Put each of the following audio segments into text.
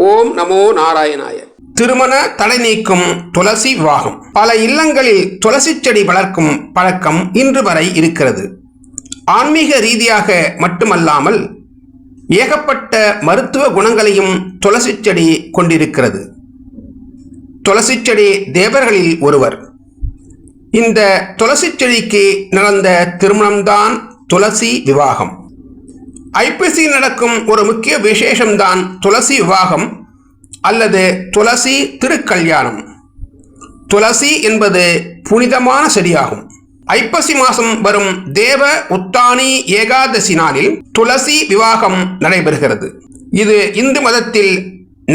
ஓம் நமோ நாராயணாய. திருமண தடை நீக்கும் துளசி விவாகம். பல இல்லங்களில் துளசி செடி வளர்க்கும் பழக்கம் இன்று வரை இருக்கிறது. ஆன்மீக ரீதியாக மட்டுமல்லாமல் ஏகப்பட்ட மருத்துவ குணங்களையும் துளசி செடி கொண்டிருக்கிறது. துளசி செடி தேவர்களில் ஒருவர். இந்த துளசி செடிக்கு நடந்த திருமணம்தான் துளசி விவாகம். ஐப்பசி நடக்கும் ஒரு முக்கிய விசேஷம்தான் துளசி விவாகம் அல்லது துளசி திருக்கல்யாணம். துளசி என்பது புனிதமான செடியாகும். ஐப்பசி மாதம் வரும் தேவ உத்தானி ஏகாதசி நாளில் துளசி விவாகம் நடைபெறுகிறது. இது இந்து மதத்தில்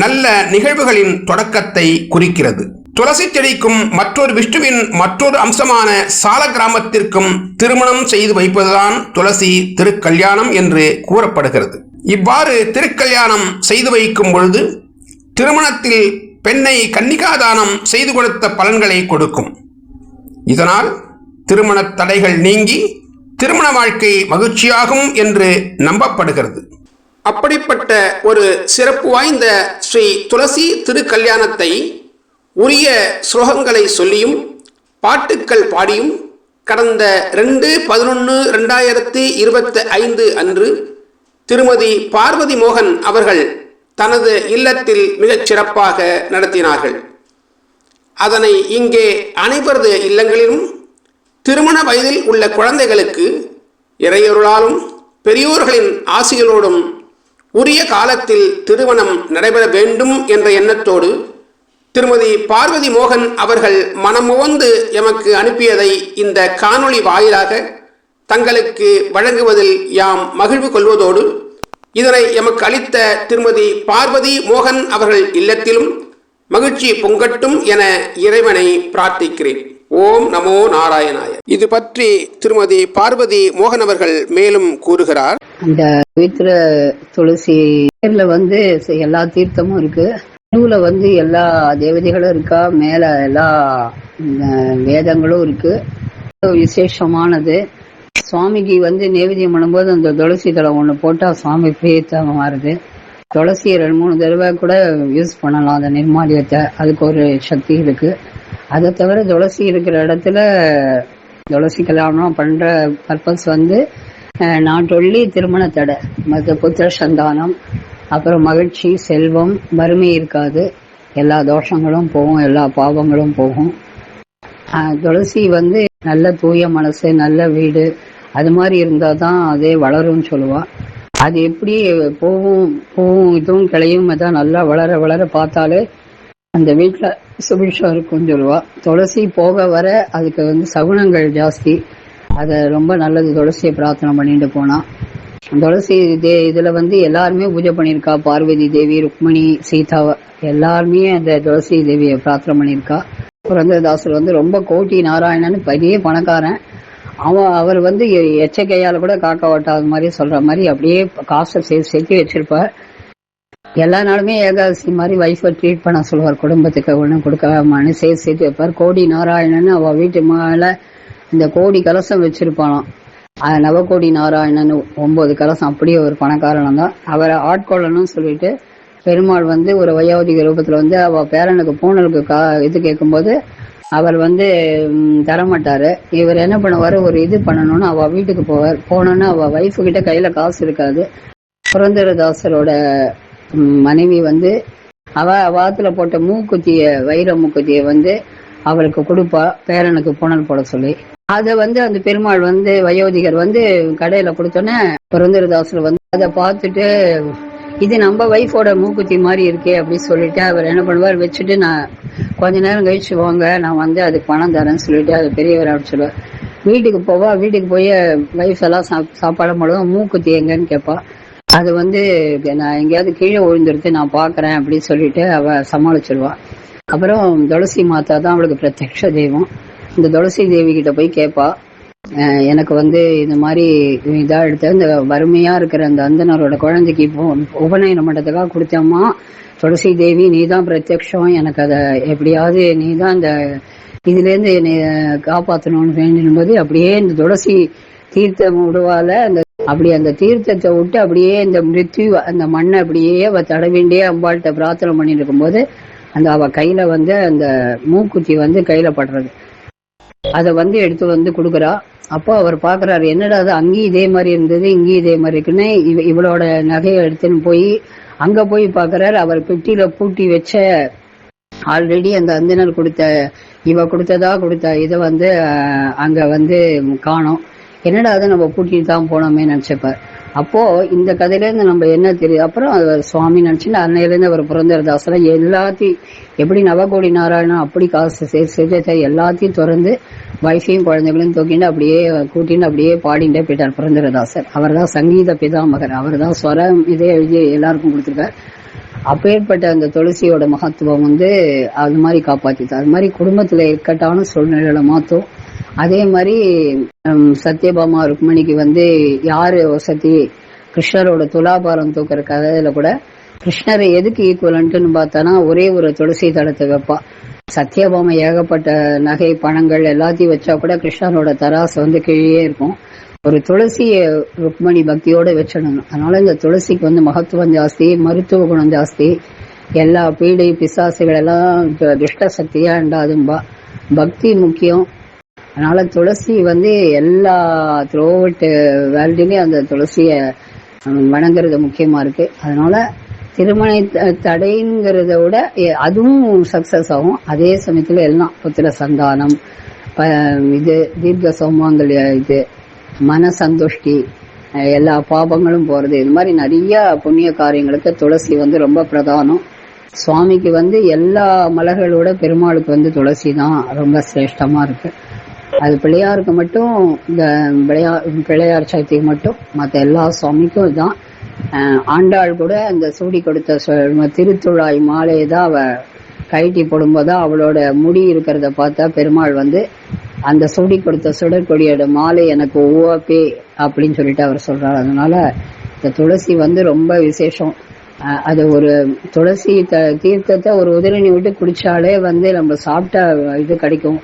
நல்ல நிகழ்வுகளின் தொடக்கத்தை குறிக்கிறது. துளசி செடிக்கும் மற்றொரு விஷ்ணுவின் மற்றொரு அம்சமான சால கிராமத்திற்கும் திருமணம் செய்து வைப்பதுதான் துளசி திருக்கல்யாணம் என்று கூறப்படுகிறது. இவ்வாறு திருக்கல்யாணம் செய்து வைக்கும் பொழுது திருமணத்தில் பெண்ணை கன்னிகாதானம் செய்து கொடுத்த பலன்களை கொடுக்கும். இதனால் திருமண தடைகள் நீங்கி திருமண வாழ்க்கை மகிழ்ச்சியாகும் என்று நம்பப்படுகிறது. அப்படிப்பட்ட ஒரு சிறப்பு வாய்ந்த ஸ்ரீ துளசி திருக்கல்யாணத்தை உரிய ஸ்லோகங்களை சொல்லியும் பாட்டுக்கள் பாடியும் கடந்த 2/11/2025 அன்று திருமதி பார்வதி மோகன் அவர்கள் தனது இல்லத்தில் மிகச் சிறப்பாக நடத்தினார்கள். அதனை இங்கே அனைவரது இல்லங்களிலும் திருமண வயதில் உள்ள குழந்தைகளுக்கு இறையொருளாலும் பெரியோர்களின் ஆசிகளோடும் உரிய காலத்தில் திருமணம் நடைபெற வேண்டும் என்ற எண்ணத்தோடு திருமதி பார்வதி மோகன் அவர்கள் மனமுவந்து எமக்கு அனுப்பியதை இந்த காணொளி வாயிலாக தங்களுக்கு வழங்குவதில் யாம் மகிழ்வு கொள்வதோடு இதனை எமக்கு அளித்த திருமதி பார்வதி மோகன் அவர்கள் இல்லத்திலும் மகிழ்ச்சி பொங்கட்டும் என இறைவனை பிரார்த்திக்கிறேன். ஓம் நமோ நாராயணாய. இது பற்றி திருமதி பார்வதி மோகன் அவர்கள் மேலும் கூறுகிறார். அந்த பவித்திர துளசி எல்லா தீர்த்தமும் இருக்கு. நடுவுல எல்லா தேவதைகளும் இருக்கா. மேல எல்லா வேதங்களும் இருக்கு. விசேஷமானது. சுவாமிக்கு நைவேத்தியம் பண்ணும்போது அந்த துளசி தலை ஒண்ணு போட்டா சுவாமி பிரீத்தமா மாறுது. துளசி 2-3 தடவை கூட யூஸ் பண்ணலாம். அந்த நிர்மாலியத்தை அதுக்கு ஒரு சக்தி இருக்கு. அதை தவிர துளசி இருக்கிற இடத்துல துளசி கல்யாணம் பண்ற பர்பஸ் நாட் ஒன்லி திருமண தடை, மற்ற புத்திர சந்தானம், அப்புறம் மகிழ்ச்சி, செல்வம், வறுமை இருக்காது. எல்லா தோஷங்களும் போகும், எல்லா பாவங்களும் போகும். துளசி நல்ல தூய மனசு, நல்ல வீடு, அது மாதிரி இருந்தாதான் அதே வளரும்னு சொல்லுவா. அது எப்படி பூவும் இதுவும் கிளையும் தான் நல்லா வளர வளர பார்த்தாலே அந்த வீட்டுல சுபிஷம் இருக்கும்னு சொல்லுவா. துளசி போக வர அதுக்கு சகுனங்கள் ஜாஸ்தி. அதை ரொம்ப நல்லது துளசியை பிரார்த்தனை பண்ணிட்டு போனா. துளசி இதுல எல்லாருமே பூஜை பண்ணியிருக்கா. பார்வதி தேவி, ருக்மணி, சீதா எல்லாருமே அந்த துளசி தேவியை பிரார்த்தனை பண்ணியிருக்கா. புரந்தரதாசர் ரொம்ப கோட்டி நாராயணன் பெரிய பணக்காரன். அவர் எச்சக்கையால கூட காக்க ஓட்டாத மாதிரி சொல்ற மாதிரி அப்படியே காசை சேர்த்து வச்சிருப்பார். எல்லா நாளுமே ஏகாதசி மாதிரி வைஃபை ட்ரீட் பண்ண சொல்லுவார். குடும்பத்துக்கு ஒன்றும் கொடுக்காமனு சேர்த்து வைப்பார். கோடி நாராயணன் அவ வீட்டு மேல இந்த கோடி கலசம் வச்சிருப்பானாம். நவகோடி நாராயணன் 9 கலசம். அப்படியே ஒரு பணக்காரன் தான். அவரை ஆட்கொள்ளணும்னு சொல்லிட்டு பெருமாள் ஒரு வயோதிக ரூபத்துல அவ பேரனுக்கு பூனலுக்கு இது கேட்கும்போது அவர் தரமாட்டாரு. இவர் என்ன பண்ணுவாரு, ஒரு இது பண்ணணும்னு அவ வீட்டுக்கு போவார். போனோன்னு அவ வைஃபு கிட்ட கையில காசு இருக்காது. புரந்தரதாசரோட மனைவி அவ வாத்துல போட்ட மூக்குத்திய, வைர மூக்குத்திய அவருக்கு கொடுப்பா, பேரனுக்கு பூனல் போட சொல்லி. அத அந்த பெருமாள் வயோதிகர் கடையில கொடுத்தோன்னே புரந்தரதாசர் அதை பார்த்துட்டு இது நம்ம வைஃபோட மூக்குத்தி மாதிரி இருக்கே அப்படின்னு சொல்லிட்டு அவர் என்ன பண்ணுவார், வச்சுட்டு நான் கொஞ்ச நேரம் கழிச்சு வாங்க, நான் அதுக்கு பணம் தரேன்னு சொல்லிட்டு அது பெரியவர் அப்படி சொல்லுவார். வீட்டுக்கு போவா. வீட்டுக்கு போய் வைஃப் எல்லாம் சாப்பாடு போடுவோம். மூக்குத்தி எங்கன்னு கேட்பா. அது நான் எங்கேயாவது கீழே விழுந்துருத்து, நான் பாக்குறேன் அப்படின்னு சொல்லிட்டு அவ சமாளிச்சிருவா. அப்புறம் துளசி மாதா தான் அவளுக்கு பிரத்யக்ஷ தெய்வம். இந்த துளசி தேவி கிட்ட போய் கேட்பா, எனக்கு இந்த மாதிரி இதா எடுத்த இந்த வறுமையா இருக்கிற அந்த அந்தனரோட குழந்தைக்கு இப்போ உபநயன மண்டத்துக்காக கொடுத்தம்மா, துளசி தேவி நீ தான் பிரத்யக்ஷம், எனக்கு அதை எப்படியாவது நீ தான் இந்த இதுல இருந்து என்னை காப்பாற்றணும்னு வேண்டின் போது அப்படியே இந்த துளசி தீர்த்தம் விடுவால அந்த அப்படி அந்த தீர்த்தத்தை விட்டு அப்படியே இந்த மிருத்யு அந்த மண்ணை அப்படியே அவ தடவிண்டே அம்பாள்கிட்ட பிரார்த்தனை பண்ணிட்டு இருக்கும்போது அந்த அவ கையில வந்து அந்த மூக்குத்தி வந்து கையில படுறது, அதை வந்து எடுத்து கொடுக்குறா. அப்போ அவர் பாக்குறாரு, என்னடா அது அங்கேயும் இதே மாதிரி இருந்தது இங்கேயும் இதே மாதிரி இருக்குன்னு இவளோட நகையை எடுத்துன்னு போய் அங்க போய் பாக்குறாரு. அவர் பெட்டியில பூட்டி வச்ச ஆல்ரெடி அந்த அந்தனர் இவ கொடுத்த இதை வந்து அங்க வந்து காணோம். என்னடா அதை நம்ம பூட்டிட்டு தான் போனோமே நினைச்சப்பார். அப்போ இந்த கதையில இருந்து நம்ம என்ன தெரியுது, அப்புறம் சுவாமி நினைச்சுன்னு அன்னையிலேருந்து அவர் புரந்தரதாசல எல்லாத்தையும் எப்படி நவகோடி நாராயணன் அப்படி காசு சேர்த்து எல்லாத்தையும் திறந்து வைஃபையும் குழந்தைகளையும் தூக்கிட்டு அப்படியே கூட்டின்னு அப்படியே பாடிண்டே போயிட்டார் புரந்தரதாசர். அவர் தான் சங்கீத பிதாமகர், அவர் தான் ஸ்வரம் இதே எழுதி எல்லாருக்கும் கொடுத்துருக்கார். அப்பேற்பட்ட அந்த துளசியோட மகத்துவம் வந்து அது மாதிரி காப்பாத்திது. அது மாதிரி குடும்பத்துல இக்கட்டான சூழ்நிலையில மாத்தும். அதே மாதிரி சத்யபாமா ருக்மணிக்கு வந்து யாரு வசதி கிருஷ்ணரோட துலாபாரம் தூக்குற கதையில கூட கிருஷ்ணரை எதுக்கு ஈக்குவலன்ட்டுன்னு பார்த்தானா ஒரே ஒரு துளசி தளத்தை வைப்பா. சத்யபாமா ஏகப்பட்ட நகை பணங்கள் எல்லாத்தையும் வச்சா கூட கிருஷ்ணரோட தராசு வந்து கீழே இருக்கும். ஒரு துளசிய ருக்மணி பக்தியோட வச்சிடணும். அதனால இந்த துளசிக்கு வந்து மகத்துவம் ஜாஸ்தி, மருத்துவ குணம் ஜாஸ்தி. எல்லா பீடை பிசாசுகள் எல்லாம் துஷ்ட சக்தியா உண்டாதும்பா. பக்தி முக்கியம். அதனால துளசி வந்து எல்லா த்ரோவட் வேர்ல்டுலயும் அந்த துளசிய வணங்குறது முக்கியமா இருக்கு. அதனால திருமண தடைங்கிறத விட அதுவும் சக்சஸ் ஆகும். அதே சமயத்துல எல்லாம் புத்திர சந்தானம், இது தீர்க்க சௌமாங்கல், இது மன சந்துஷ்டி, எல்லா பாபங்களும் போறது, இது மாதிரி நிறைய புண்ணிய காரியங்களுக்கு துளசி வந்து ரொம்ப பிரதானம். சுவாமிக்கு வந்து எல்லா மலர்களோட பெருமாளுக்கு வந்து துளசி தான் ரொம்ப சிரேஷ்டமா இருக்கு. அது பிள்ளையாருக்கு மட்டும், இந்த பிள்ளையார் சதுர்த்திக்கு மட்டும், மற்ற எல்லா சுவாமிக்கும் இதுதான். ஆண்டாள் கூட அந்த சூடி கொடுத்த திருத்துழாய் மாலையை தான் அவ கைட்டி போடும்போதுதான் அவளோட முடி இருக்கிறத பார்த்தா பெருமாள் வந்து அந்த சூடி கொடுத்த சுடற்கொடியோட மாலை எனக்கு ஒவ்வாப்பே அப்படின்னு சொல்லிட்டு அவர் சொல்றாரு. அதனால இந்த துளசி வந்து ரொம்ப விசேஷம். அது ஒரு துளசி தீர்த்தத்தை ஒரு உதிரணி விட்டு குடிச்சாலே வந்து நம்ம சாப்பிட்ட இது கிடைக்கும்.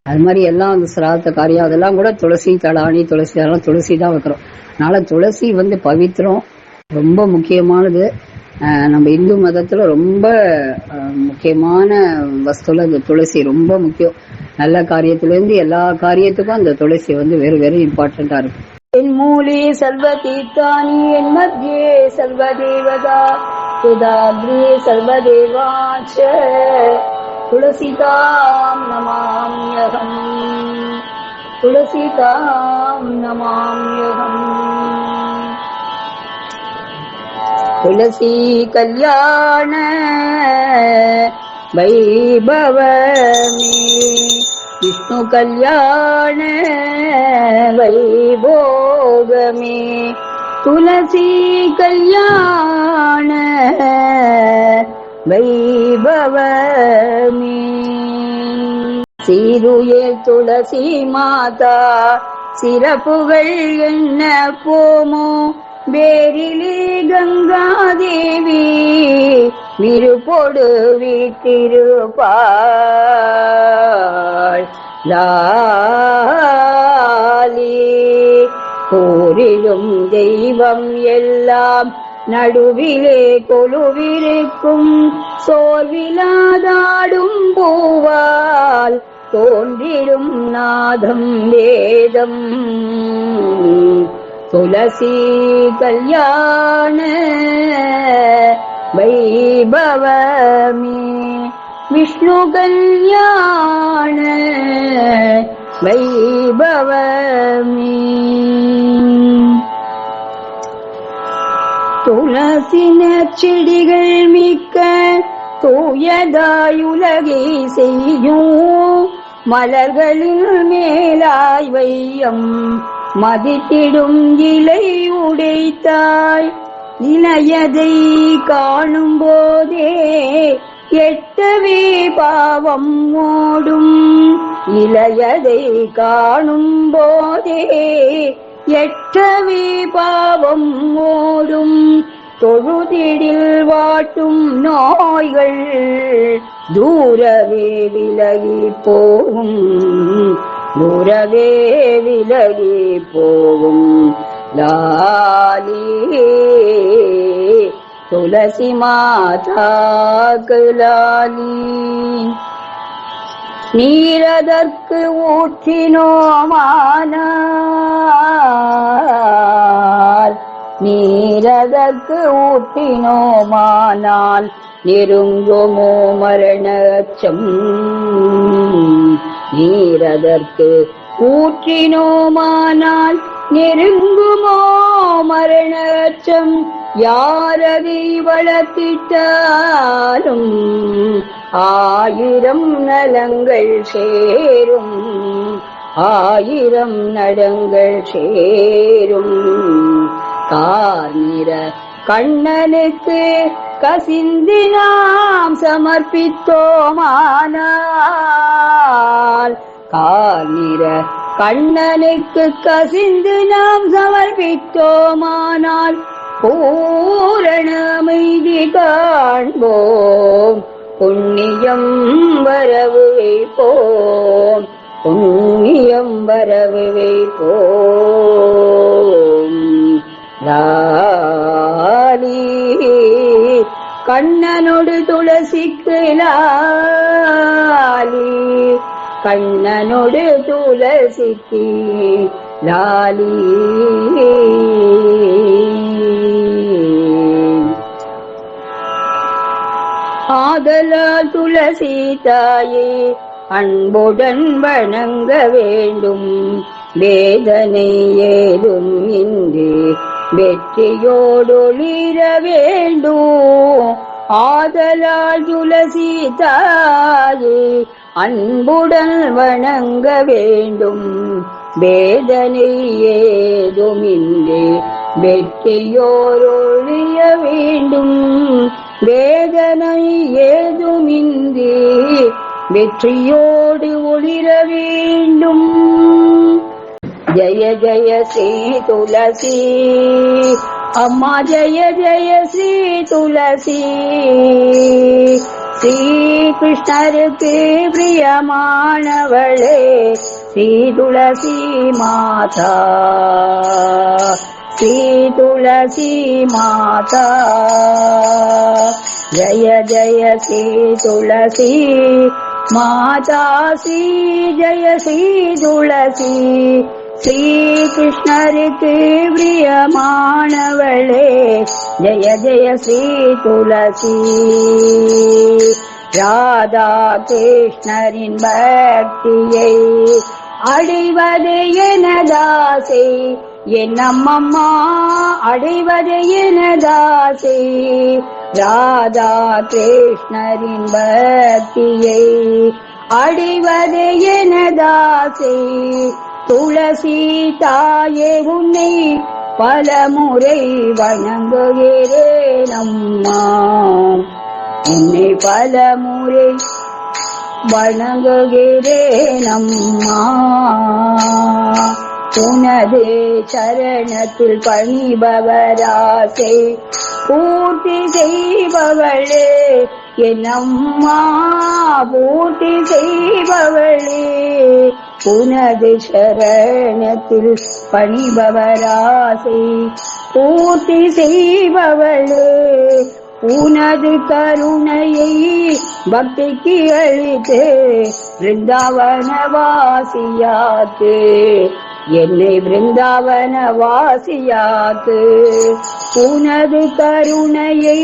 அது மாதிரி எல்லாம் அந்த சிராத்த காரியம் அதெல்லாம் கூட துளசி தளானி துளசி அதெல்லாம் துளசி தான் வைக்கிறோம். அதனால துளசி வந்து பவித்திரம், ரொம்ப முக்கியமானது. நம்ம இந்து மதத்துல ரொம்ப முக்கியமான வஸ்துல இந்த துளசி ரொம்ப முக்கியம். நல்ல காரியத்திலிருந்து எல்லா காரியத்துக்கும் அந்த துளசி வந்து வெரி வெரி இம்பார்ட்டண்டா இருக்கு. என் மூலே சர்வ தீர்த்தானி என் மத்தியே சர்வ தேவதா சுதாத்ரே சர்வ தேவாச்ச துளசிதாம் நமாம்யகம் துளசிதாம் நமாம்யகம். துளசி கல்யாண வைபவமே விஷ்ணு கல்யாண வைபோகமே துளசி கல்யாண வைபவமே. சீருயர் துளசி மாதா சிறப்புகள் என்ன போமோ பேரிலே கங்காதேவி விருப்பொடு வீட்டிருப்பாள் லாலி. போரிலும் தெய்வம் எல்லாம் நடுவிலே கொலுவிருக்கும் சோர்விலாதாடும் பூவால் தோன்றிடும் நாதம் வேதம். துளசி கல்யாண வைபவமே விஷ்ணு கல்யாண வைபவமே. துளசி நற்செடிகள் மிக்க தூயதாயுலகை செய்யும் மலர்களின் மேலாய் வையம் மதித்திடும் இலை உடைத்தாய். இளையதை காணும் போதே எட்டவே பாவம் ஓடும். இளையதை காணும் போதே எட்டவே பாவம் ஓடும். தொழுதிடில் வாட்டும் நோய்கள் தூரவே விலகி போகும். தூரவே விலகி போகும். லாலி துளசி மாதாக்கு லாலி. நீரதற்கு ஊற்றினோமானால் நீரதற்கு ஊற்றினோமானால் நெருங்குமோ மரணச்சம். நீரதற்கு ஊற்றினோமானால் நெருங்குமோ மரணச்சம். யாரதை வளர்த்திட்டாலும் ஆயிரம் நலங்கள் சேரும், ஆயிரம் நடங்கள் சேரும். கார்நிற கண்ணனுக்கு கசிந்து நாம் சமர்ப்பித்தோமானால் கார்நிற கண்ணனுக்கு கசிந்து நாம் சமர்ப்பித்தோமானால் பூரண அமைதி காண்போம். புண்ணியம் வரவு வைப்போம், புண்ணியம் வரவு வைப்போம். லாலி கண்ணனோடு துளசிக்கு லாலி, கண்ணனோடு துளசிக்கு லாலி. ஆதலால் துளசி தாயே அன்புடன் வணங்க வேண்டும். வேதனை ஏதும் இன்றி வெற்றியோடொளிர வேண்டும். ஆதலால் துளசி தாயே அன்புடன் வணங்க வேண்டும். வேதனை ஏதுமின்றி வெற்றியோரொழிய வேண்டும். வேதனை ஏதுமின்றி வெற்றியோடு ஒளிர வேண்டும். ஜய ஜய ஸ்ரீ துளசி அம்மா, ஜய ஜய ஸ்ரீ துளசி. ஸ்ரீ கிருஷ்ணருக்கு பிரியமானவளே ஸ்ரீ துளசி மாதா, ஸ்ரீ துளசி மாதா. ஜய ஜய ஸ்ரீ துளசி மாதா, ஸ்ரீ ஜய ஸ்ரீ துளசி. ஸ்ரீ கிருஷ்ணருக்கு பிரியமானவளே ஜய ஜய ஸ்ரீ துளசி. ராதா கிருஷ்ணரின் பக்தியை அடைவது எனதாசை, என் அம்மம்மா அடைவது எனதாசை. ராதா கிருஷ்ணரின் பக்தியை அடைவது எனதாசை. துளசி தாயே உன்னை பலமுறை வணங்குகிறேன் அம்மா, உன்னை பலமுறை வணங்குகிறேன் அம்மா. உனது சரணத்தில் பணிபவராசை பூர்த்தி செய்பவளே என் அம்மா, பூர்த்தி செய்பவளே. உனது சரணத்தில் பணிபவராசை பூர்த்தி செய்பவளே. உனது கருணையை பக்திக்கு அளித்து பிருந்தாவன வாசியாத்து, என்னை பிருந்தாவன வாசியாத்து. உனது கருணையை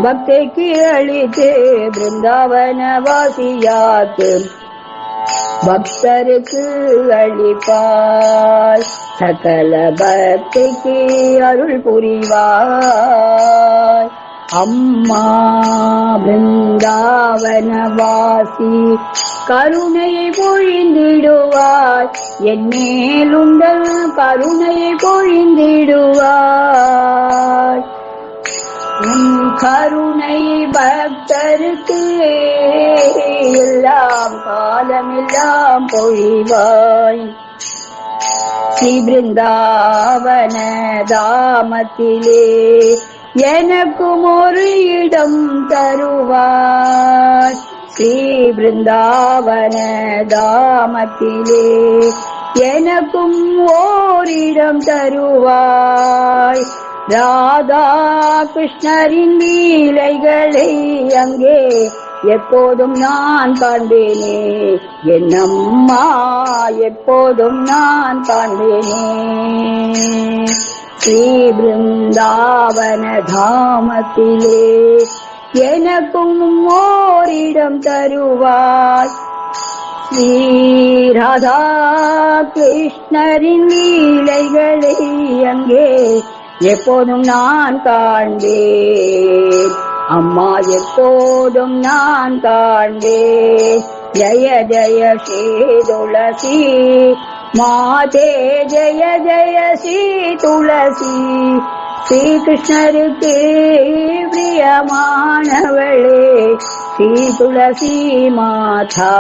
பக்திக்கு அளித்து பிருந்தாவன வாசியாத்து. பக்தருக்கு அளிப்பாய், சகல பக்திக்கு அருள் புரிவாய். அம்மா பிருந்தாவனவாசி கருணையை பொழிந்திடுவாய், என் மேலுந்தல் கருணையை பொழிந்திடுவாய். உன் கருணை பக்தருக்கு எல்லாம் காலமெல்லாம் பொழிவாய். ஸ்ரீ பிருந்தாவன தாமத்திலே எனக்கும் ஒரு இடம் தருவாய். ஸ்ரீ பிருந்தாவன தாமத்திலே எனக்கும் ஓரிடம் தருவாய். ராதா கிருஷ்ணரின் லீலைகளை அங்கே எப்போதும் நான் காண்பேனே, என்னம்மா எப்போதும் நான் காண்பேனே. ஸ்ரீ பிருந்தாவன தாமத்திலே எனக்கும் ஓரிடம் தருவாய். ஸ்ரீ ராதா கிருஷ்ணரின் லீலைகளை அங்கே எப்போதும் நான் காண்பேன், அம்மா எப்போதும் நான் காண்பேன். ஜய ஜய ஸ்ரீ துளசி மாதே, ஜய ஜய ஸ்ரீ துளசி. ஸ்ரீ கிருஷ்ணருக்கு பிரியமானவளே ஸ்ரீ துளசி மாதா,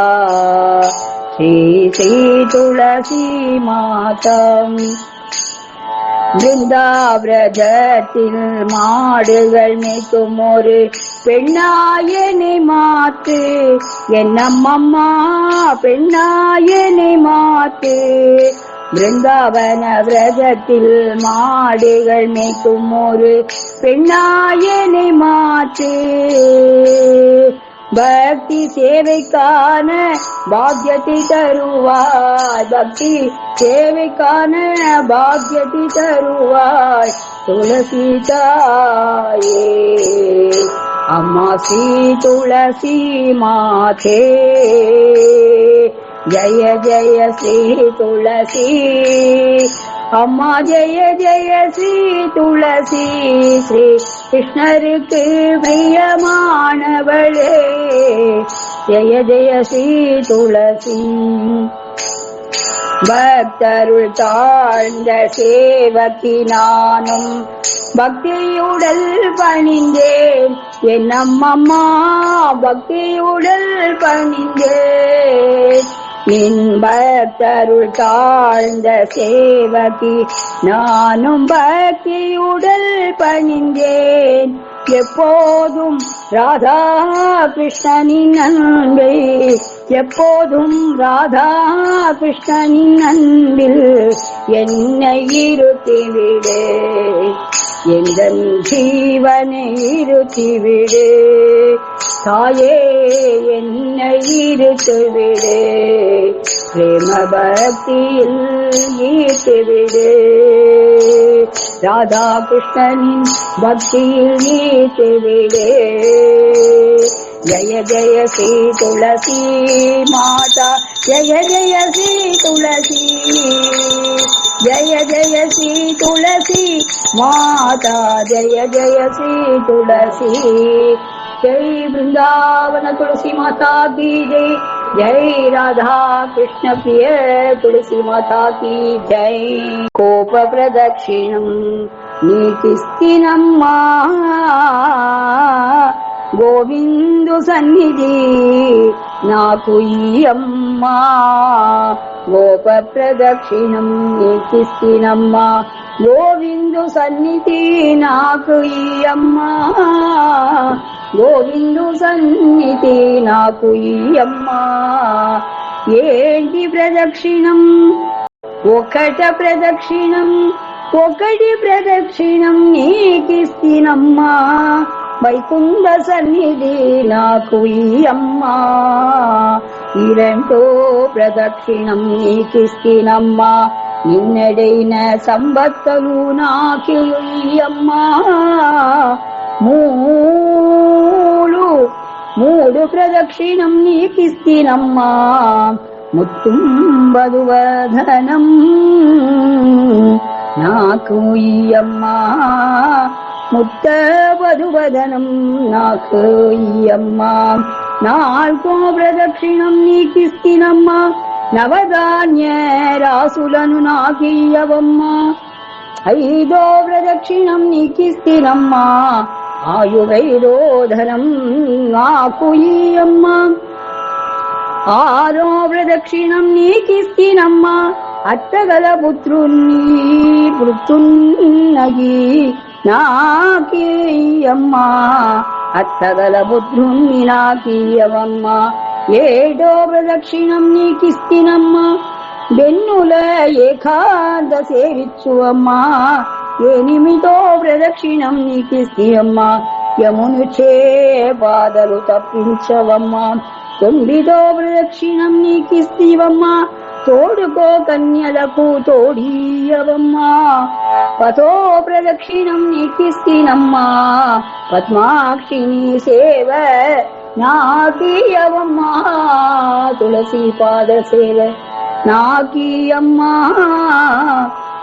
ஸ்ரீ ஸ்ரீ துளசி மாதம். பிருந்தாவிரதத்தில் மாடுகள் மேய்க்கும் ஒரு பெண்ணாயனை மாற்று, என்னம்மம்மா பெண்ணாயனை மாற்று. பிருந்தாவன விரதத்தில் மாடுகள் மேய்க்கும் ஒரு பெண்ணாயனை மாற்று. பக்தி சேவைக்கான பாக்யத்தை தருவாய், பக்தி சேவைக்கான பாக்யத்தை தருவாய். துளசி தாயே அம்மா ஸ்ரீ துளசி மாதே, ஜய ஜய ஸ்ரீ துளசி அம்மா, ஜய ஜய ஸ்ரீ துளசி. ஸ்ரீ கிருஷ்ணருக்கு பிரியமானவளே ஜய ஜய ஸ்ரீ துளசி. பக்தருள் தாழ்ந்த சேவகி நானும் பக்தியுடல் பணிந்தேன், என்னம்மம்மா பக்தியுடல் பணிந்தேன். நின் பக்தருள் தாழ்ந்த சேவகி நானும் பக்தியுடல் பணிந்தேன், எப்போதும் ராதா கிருஷ்ணனின் அன்பை, எப்போதும் ராதா கிருஷ்ணனின் அன்பில் என்னை இருத்திவிடு, எந்தன் ஜீவனை இருத்திவிடு. தாயே என்னை இருத்துவிடு, பிரேம பக்தியில் ஈர்த்துவிடு. ராதா கிருஷ்ணனின் பக்தியில் ஈர்த்துவிடு. ஜய ஜய ஸ்ரீ துளசி மாதா, ஜய ஜய ஸ்ரீ துளசி, ஜய ஜய ஸ்ரீ துளசி மாதா, ஜய ஜய ஸ்ரீ துளசி. जय वृंदावन तुलसी माता की जय, जय राधा कृष्ण प्रिय तुलसी माता की जय. कोप प्रदक्षिणं नीतिस्तिनम्मा, गोविंदु सन्निधि नाकु अम्मा. गोप प्रदक्षिणं नीतिस्तिनम्मा, गोविंदु सन्निधि नाकु अम्मा. గోవిందు సన్నిధి నాకు అమ్మా. ఏంటి ప్రదక్షిణం ఒకట ప్రదక్షిణం, ఒకటి ప్రదక్షిణం నీకిస్తినమ్మా. వైకుంఠ సన్నిధి నాకు అమ్మా. ఇరంటో ప్రదక్షిణం నీకిస్తినమ్మా. నిన్నడైన సంబత్తలు నాకు అమ్మా. మూడు ప్రదక్షిణం నీకిస్తినమ్మా. ముత్తుంబదువదనం నాకు అమ్మా. ముత్తబదువదనం నాకు అమ్మా. నాలుగో ప్రదక్షిణం నీకిస్తినమ్మా. నవధాన్య రాసులను నాకియ్యవమ్మా. ఐదో ప్రదక్షిణం నీకిస్తినమ్మా. ఆయువైరోధనం నాకు అమ్మా. ఆరో ప్రదక్షిణం నీకిస్తినమ్మా. అట్టగల పుత్రున్నగి నాకి అమ్మా. అట్టగల పుత్రుణ్ణి నాకియవమ్మా. ఏడో ప్రదక్షిణం నీకిస్తినమ్మా. ಬೆನ್ನುಲ ಏಕಾಂತ ಸೇರಿಚ್ಚು ಅಮ್ಮ ಏನಿಮಿತೋ ಪ್ರದಕ್ಷಿಣಂ ನೀಕಿಸ್ತೀಯಮ್ಮ యమును చే బాధలు తప్పించవమ్మా తొమ్మిదో ప్రదక్షిణం నీకిస్తీవమ్మా తోడుకో కన్యలకు తోడీయవమ్మా పతో ప్రదక్షిణం నీకిస్తీనమ్మా పద్మాక్షి నీ సేవ నాకీయవమ్మా తులసి పాద సేవ నాకీయమ్మా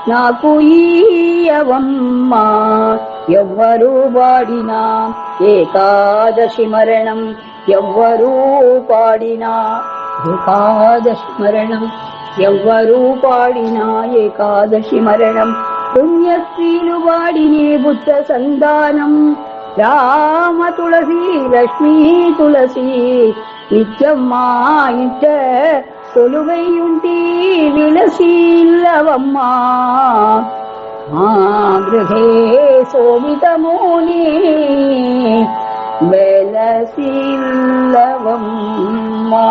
నాకు ఈయవమ్మా ఎవ్వరు పాడినా ఏకాదశి మరణం ఎవ్వరు పాడినా ఏకాదశి మరణం ఎవ్వరు పాడినా ఏకాదశి మరణం పుణ్యస్త్రీలు వాడినే బుద్ధ సంధానం రామ తులసి లక్ష్మీ తులసి నిత్యం మా ఇంట కొలువైయుంటి విలసీల్లవమ్మా మా గృహే శోభితమూని వెలసిల్లవమ్మా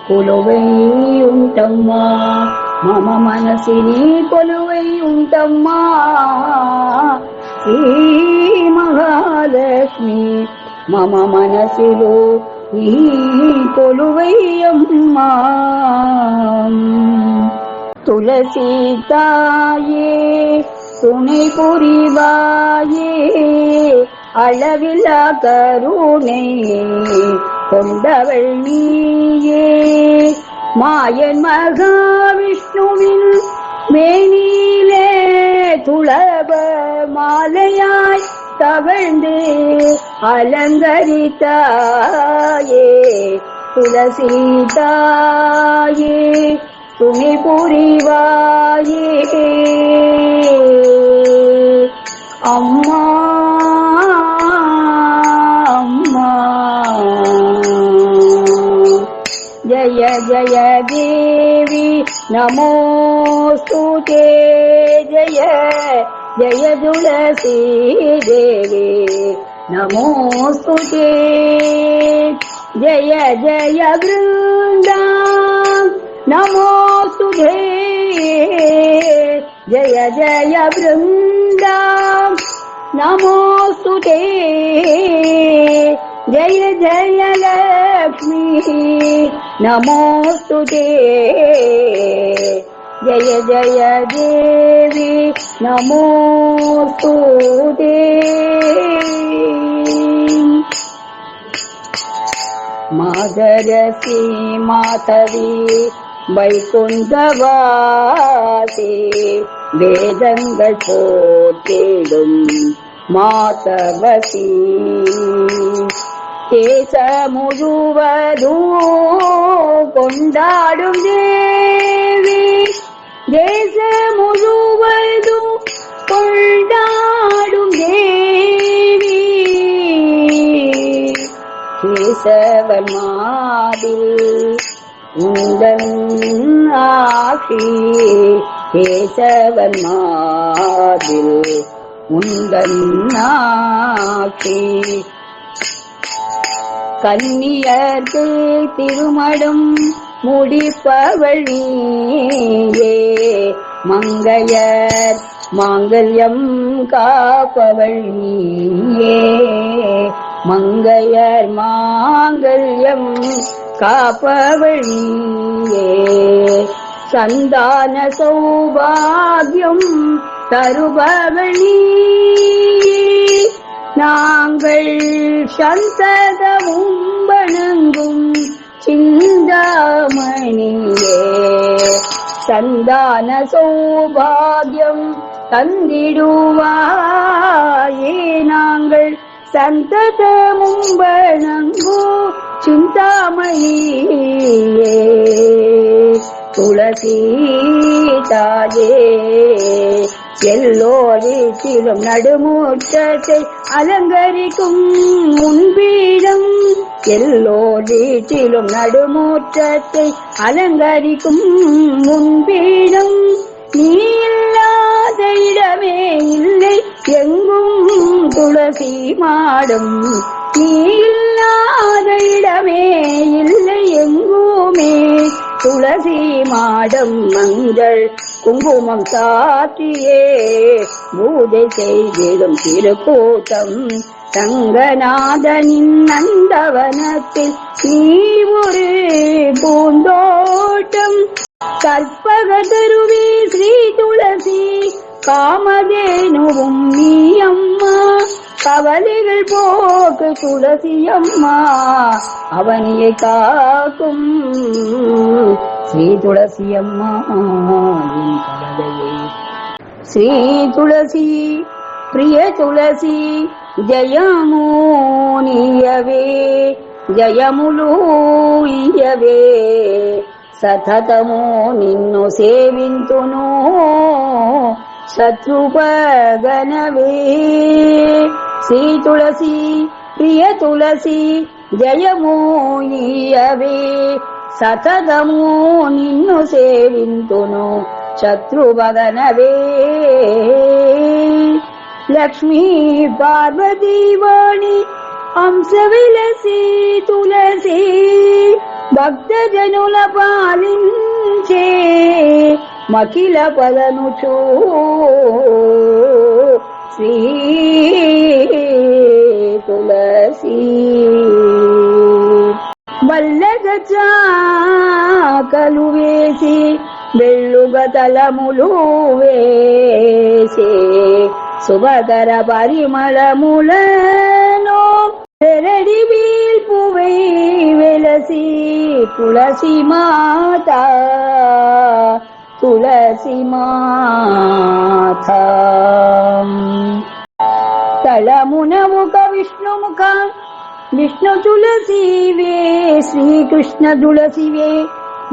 కొలువై ఉంటమ్మా మమ మనసిని కొలువై ఉంటమ్మా శ్రీ మహాలక్ష్మి మమ మనసిలో నీ కొలువయ్యమ్మా துளசி தாயே துணை புரிவாயே அளவில்லா கருணை கொண்டவள் நீயே மாயன் மகாவிஷ்ணுவின் மேனிலே துளப மாலையாய் தவழ்ந்து அலங்கரித்தாயே துளசி தாயே துணை புரிவாயே அம்மா அம்மா ஜய ஜய தேவி நமோஸ்துதே ஜய ஜய துளசி தேவி நமோஸ்துதே ஜய ஜய பிருந்தா நமோஸ்துதே ஜய ஜய பிருந்தா நமோஸ்துதே ஜய ஜய லக்ஷ்மி நமோஸ்துதே ஜய ஜய தேவி நமோஸ்துதே மாதரசி மாதவி வைகுந்தவாசி வேதங்கள் போற்றிடும் மாதவசி தேச முழுவதும் கொண்டாடும் தேவி தேச முழுவதும் கொண்டாடும் தேவி கேசவன் மாதில் உந்தன் ஆட்சி கேசவன் மாதில் உந்தன் ஆட்சி கன்னியர்க்கு திருமணம் முடிப்பவள் நீயே மங்கையர் மாங்கல்யம் காப்பவள் நீயே மங்கையர் மாங்கல்யம் காப்பவள் நீயே சந்தான சௌபாகியம் தருபவள் நீயே நாங்கள் சந்ததமும் வணங்கும் சிந்தாமணியே சந்தான சௌபாகியம் தந்திடுவாயே நாங்கள் சந்ததமும் வணங்கும் சிந்தாமணியே துளசி தாயே எல்லோரிலும் நடுமுற்றத்தை அலங்கரிக்கும் முன்பீடம் எல்லோரிலும் நடுமுற்றத்தை அலங்கரிக்கும் முன்பீடம் நீ இல்லாத இடமே இல்லை எங்கும் துளசி மாடம் நீ இல்லாத இடமே இல்லை எங்குமே துளசி மாடம் மங்கள் குங்குமம் சாத்தியே பூஜை செய்திடும் திருக்கூட்டம் ரங்கநாதனின் நந்தவனத்தில் நீ ஒரு பூந்தோட்டம் கற்பக தருவி ஸ்ரீ துளசி காமதேனுவும் நீ அம்மா கவலைகள் போக்கு துளசி அம்மா அவனியை காக்கும் ஸ்ரீ துளசி அம்மா கவலையை ஸ்ரீ துளசி பிரிய துளசி జయమునియవే జయములుయవే సతతము నిన్ను సేవింతును శత్రుపగనవే శ్రీ తులసి ప్రియ తులసి జయమునియవే సతతము నిన్ను సేవింతును శత్రుపగనవే లక్ష్మీ పార్వతీ వాణి హంస విలసి తులసి భక్తజనుల పాలించే మఖిల పదనుచూ శ్రీ తులసి వల్లగచాకలు వేసి వెల్లుగ తలములు వేసే శుభకర పరిమళములను పెరడి వీల్పువై వెలసి తులసి మాత తులసి మాత తలమున ఒక విష్ణుముఖ విష్ణు తులసివే శ్రీకృష్ణ తులసివే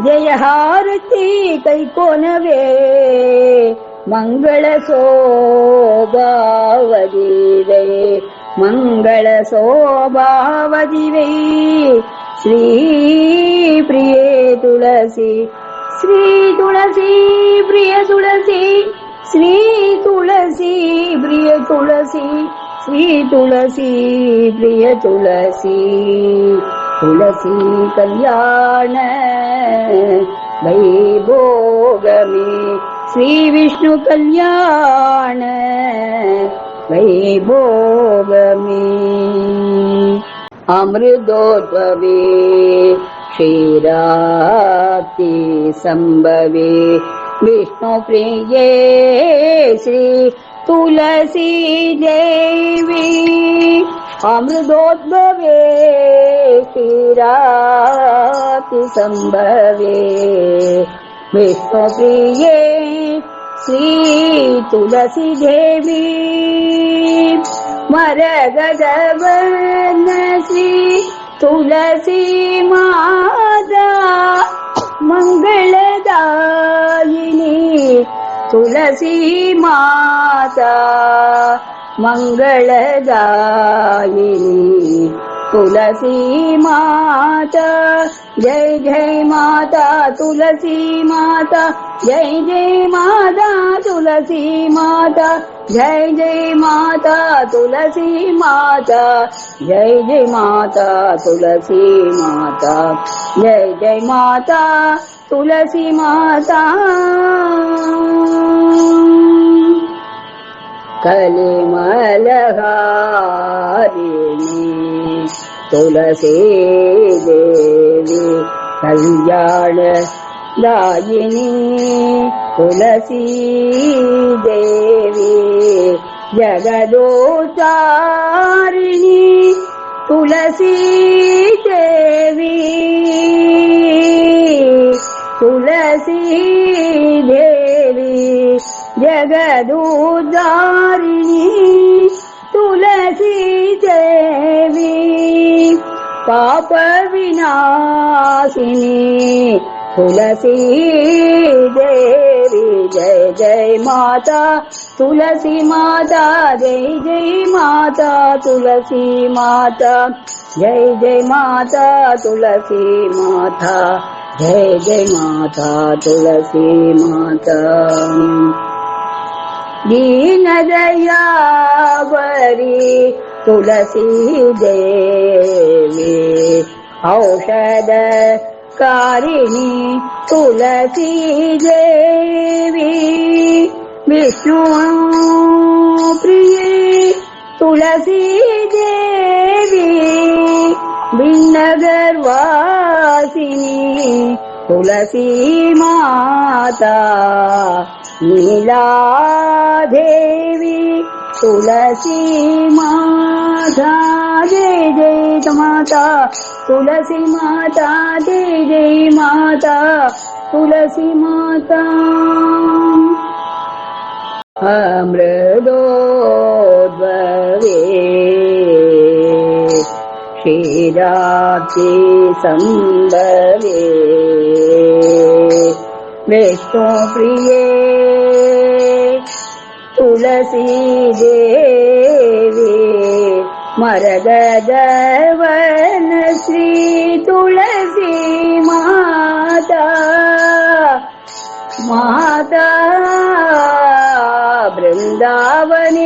జయహారతి కైకోనవే ಮಂಗಳ ಶೋಭಾವದಿವೆ ಮಂಗಳ ಶೋಭಾವದಿವೆ ಶ್ರೀ ಪ್ರಿಯೇ ತುಳಸಿ ಶ್ರೀ ತುಳಸಿ ಪ್ರಿಯ ತುಳಸಿ ಶ್ರೀ ತುಳಸಿ ಪ್ರಿಯ ತುಳಸಿ ಶ್ರೀ ತುಳಸಿ ಪ್ರಿಯ ತುಳಸಿ ತುಳಸಿ ಕಲ್ಯಾಣ ವೈಭೋಗಮೇ ಶ್ರೀ ವಿಷ್ಣು ಕಲ್ಯಾಣ ವೈಭೋಗಮೇ ಅಮೃತೋದ್ಭವೇ ಕ್ಷೀರಾಬ್ಧಿ ಸಂಭವೇ ವಿಷ್ಣು ಪ್ರಿಯೇ ಶ್ರೀ ತುಳಸಿ ದೇವಿ ಅಮೃತೋದ್ಭವೇ ಕ್ಷೀರಾಬ್ಧಿ ಸಂಭವೇ विष्णु प्रिये श्री तुलसी देवी मरगदवन श्री तुलसी माता मंगलदायिनी तुलसी माता मंगलदायिनी तुलसी माता जय जय माता तुलसी माता जय जय माता तुलसी माता जय जय माता तुलसी माता जय जय माता तुलसी माता जय जय माता तुलसी माता कलिमलहारिणी तुलसी देवी कल्याण दायिनी तुलसी देवी जगदोचारिणी तुलसी देवी तुलसी देवी जगदोचारिणी तुलसी देवी पाप विनाशिनी तुलसी देवी जय जय माता तुलसी माता जय जय माता तुलसी माता जय जय माता तुलसी माता जय जय माता तुलसी माता दीन दयावरी तुलसी देवी औषध कारिणी तुलसी देवी विष्णु प्रिये तुलसी देवी बिन्नगरवासिनी तुलसी माता नीला देवी तुलसी माता जय जय माता तुलसी माता जय जय माता तुलसी माता अमृतोद्भवे क्षीराब्धि संभवे विष्णुप्रिये तुलसी देवी मरगदवन श्री तुलसी माता माता वृंदावनेश्वरी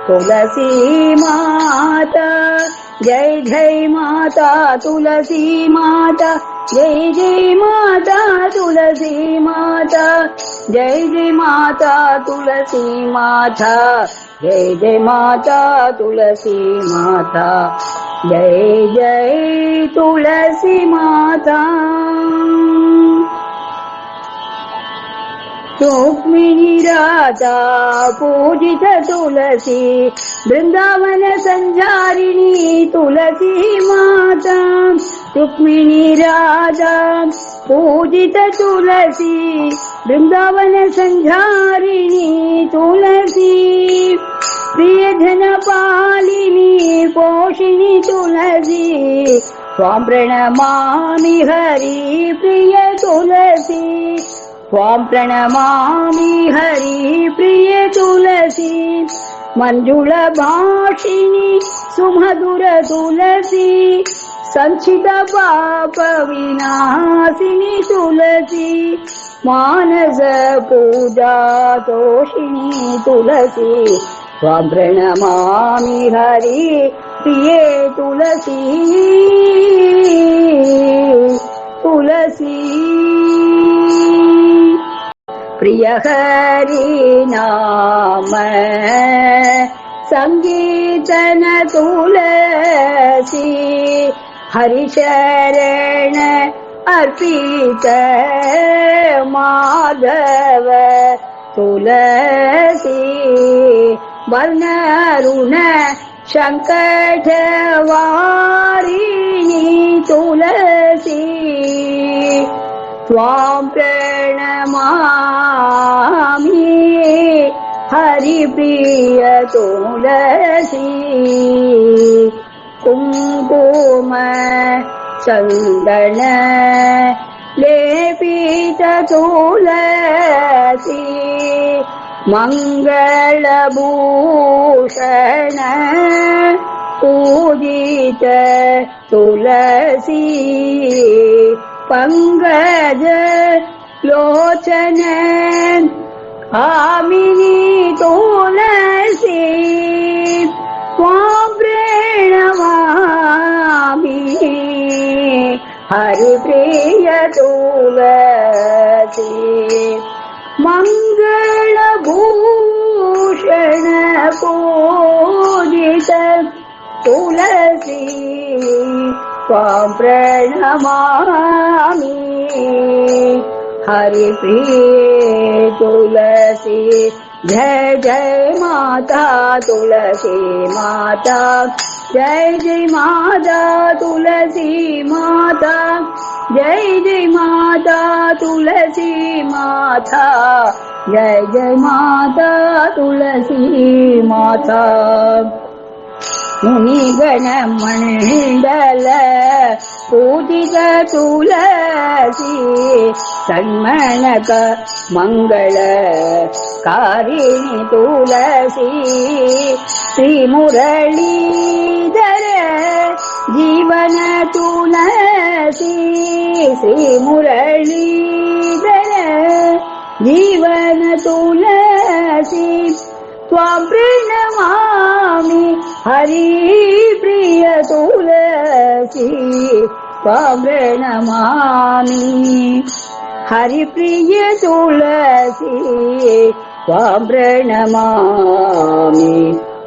तुलसी माता जय जय माता तुलसी माता जय जय माता तुलसी माता जय जय माता तुलसी माता जय जय माता तुलसी माता जय जय तुलसी माता रुक्मिणी राधा पूजित तुलसी वृंदावन संचारिणी तुलसी माता रुक्मिणी राधा पूजित तुलसी वृंदावन संचारिणी तुलसी प्रियजन पालिनी पोषिणी तुलसी स्वां प्रणमामि हरि प्रिय तुलसी स्वां प्रणमामि हरि प्रिय तुलसी मंजुल भाषिणी सुमधुर तुलसी संचित पाप विनाशिनी तुलसी मानस पूजा तोषिणी तुलसी स्वां प्रणमामि हरि प्रिय तुलसी तुलसी प्रिय हरि नाम संगीतन तुलसी हरि शरण अर्पित माधव तुलसी वर्ण ऋण संकट वारिणी तुलसी स्वां प्रणमामि हरिप्रिय तुलसी कुङ्कुम चन्दन लेपित तुलसी मङ्गलभूषण पूजित तुलसी पंकज लोचन कामिनी तुलसी स्वां प्रणमामि हरिप्रिय तुलसी मंगलभूषण पूजित तुलसी स्वां प्रणमामि हरिप्रिय तुलसी जय जय माता तुलसी माता जय जय माता तुलसी माता जय जय माता तुलसी माता जय जय माता तुलसी माता मुनिगण मंडल पूजित तुलसी सन्मनक मंगल कारिणी तुलसी श्री मुरलीधर जीवन तुलसी श्री मुरलीधर जीवन तुलसी त्वां प्रणमामि हरि प्रिय तुलसी त्वां प्रणमामि हरिप्रिय तुलसी त्वां प्रणमामि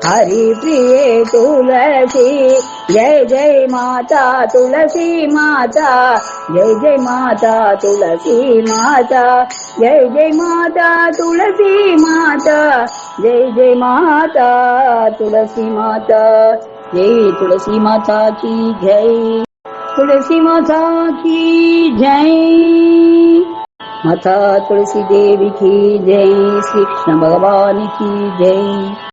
हरिप्रिये तुलसी जय जय माता तुलसी माता जय जय माता तुलसी माता जय जय माता तुलसी माता जय जय माता तुलसी माता जय तुलसी माता की जय तुलसी माता की जय माता तुलसी देवी की जय श्री कृष्ण भगवान की जय।